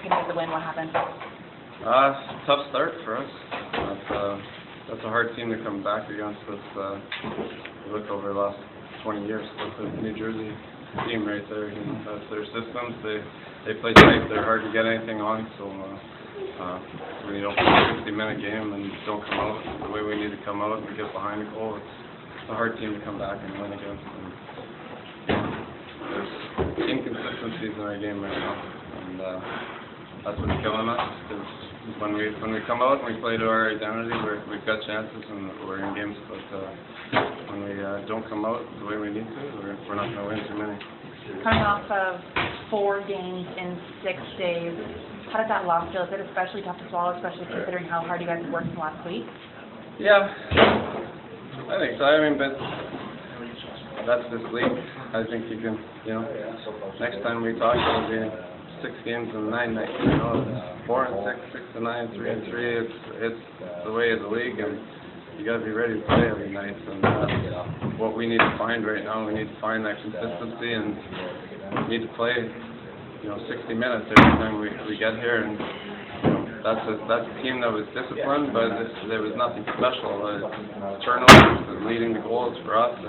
couldn't get the win. What happened? Tough start for us. That's a hard team to come back against. You look over the last 20 years. That's a New Jersey team right there. You know, that's their systems. They play tight. They're hard to get anything on. So when you don't play a 60-minute game and don't come out the way we need to come out and get behind the goal, it's a hard team to come back and win against. And there's inconsistencies in our game right now, and that's what's killing us. Because when we come out and we play to our identity, we've got chances and we're in games. But when we don't come out the way we need to, we're not going to win too many. Coming off of 4 games in 6 days, how does that loss feel? Is it especially tough to swallow, especially considering how hard you guys have worked in the last week? Yeah, I think so. I mean, but that's this league. I think you can, next time we talk, it'll be 6 games and 9 nights. 4 and 6, 6 and 9, 3 and 3. It's the way of the league, and you got to be ready to play every night. And that's what we need to find right now. We need to find that consistency, and we need to play, 60 minutes every time we get here. And that's a team that was disciplined, but there was nothing special. Turnovers and leading the goals for us.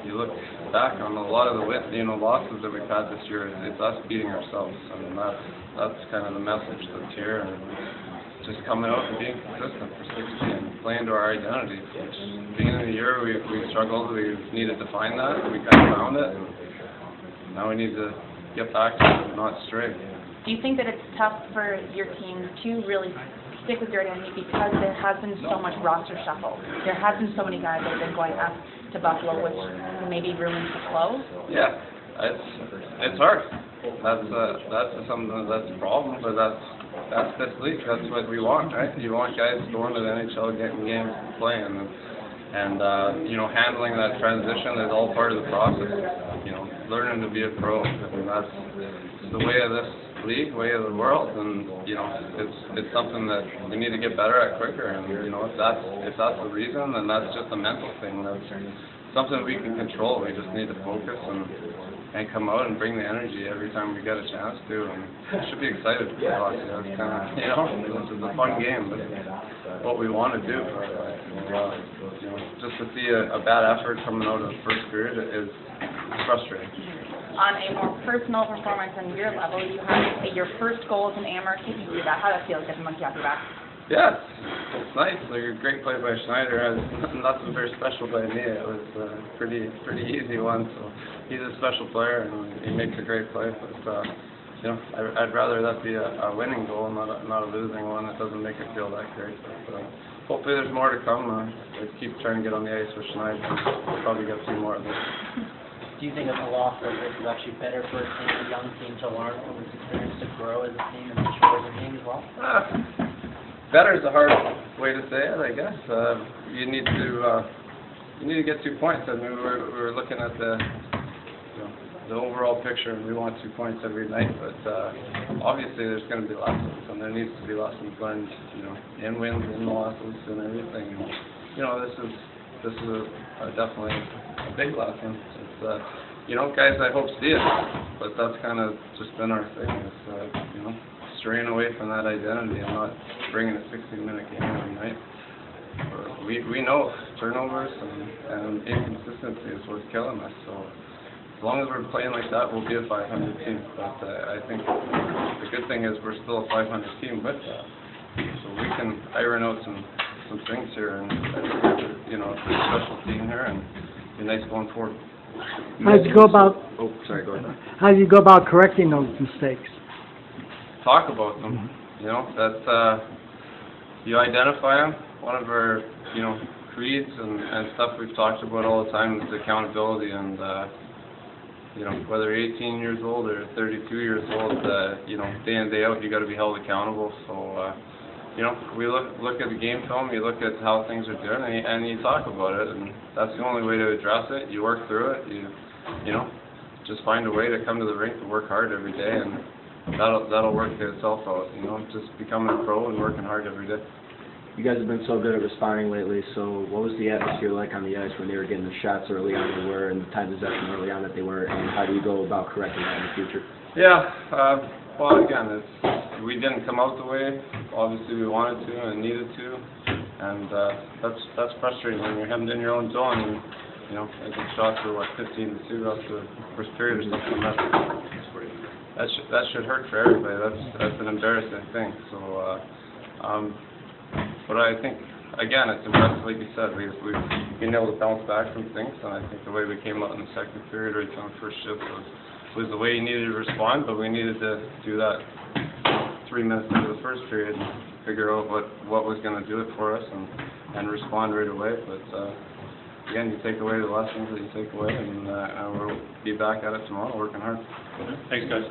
You look back on a lot of the losses that we've had this year. It's us beating ourselves, and that's kind of the message that's here. And just coming out and being consistent for 60 and playing to our identity. Which, beginning of the year, we struggled. We needed to find that. We kind of found it, and now we need to get back to it, not stray. Do you think that it's tough for your team to really stick with your identity because there has been so much roster shuffle? There has been so many guys that have been going up to Buffalo, which maybe ruins the flow? Yeah, it's hard. That's something that's a problem, but that's this league. That's what we want, right? You want guys going to the NHL, getting games, playing, and handling that transition is all part of the process. Learning to be a pro, and that's the way of this league, way of the world, and it's something that we need to get better at quicker. And if that's the reason, then that's just a mental thing. That's something we can control. We just need to focus and come out and bring the energy every time we get a chance to. And we should be excited for hockey. That's kind of this is a fun game, but what we want to do. Just to see a bad effort coming out of the first period is frustrating. On a more personal performance on your level, you had your first goal as an Amerk. Take me through that. How does that feel to get the monkey off your back? Yeah, it's nice. Like a great play by Schneider. It was nothing very special by me. It was a pretty easy one. So he's a special player and he makes a great play. But I'd rather that be a winning goal, not a losing one. It doesn't make it feel that great. But hopefully there's more to come. I keep trying to get on the ice with Schneider. We'll probably get 2 more of them. Do you think that a loss like this is actually better for a young team to learn from this experience, to grow as a team and mature as a team as well? Better is a hard way to say it, I guess. You need to get 2 points. I mean, we were looking at the overall picture, and we want 2 points every night. But obviously, there's going to be lessons, and there needs to be lessons learned, in wins, in losses, and everything. And, this is definitely a big lesson. It's guys, I hope see it, but that's kind of just been our thing. It's straying away from that identity and not bringing a 60-minute game every night. We know turnovers and inconsistency is what's killing us. So as long as we're playing like that, we'll be a 500 team. But I think the good thing is we're still a 500 team with that, so we can iron out some things here, and it's a special team here, and it'll be nice going forward. How do you go about? Oh, sorry, go ahead. How do you go about correcting those mistakes? Talk about them. That you identify them. One of our creeds and stuff we've talked about all the time is accountability, and whether you're 18 years old or 32 years old, day in, day out, you got to be held accountable. So we look at the game film, you look at how things are doing, and you talk about it, and that's the only way to address it. You work through it. You just find a way to come to the rink and work hard every day, and that'll work itself out. Just becoming a pro and working hard every day. You guys have been so good at responding lately, so what was the atmosphere like on the ice when they were getting the shots early on they were, and the time possession early on that they were, and how do you go about correcting that in the future? Yeah, well, again, it's we didn't come out the way, obviously we wanted to and needed to, and that's frustrating when you're hemmed in your own zone and, you know, I think shots were, 15-2 after the first period or something. That should hurt for everybody. That's an embarrassing thing. So, but I think, again, it's impressive, like you said, we've been able to bounce back from things, and I think the way we came out in the second period, right on the first shift, was the way you needed to respond, but we needed to do that 3 minutes into the first period and figure out what was going to do it for us and respond right away. But again, you take away the lessons that you take away, and we'll be back at it tomorrow working hard. Thanks, guys.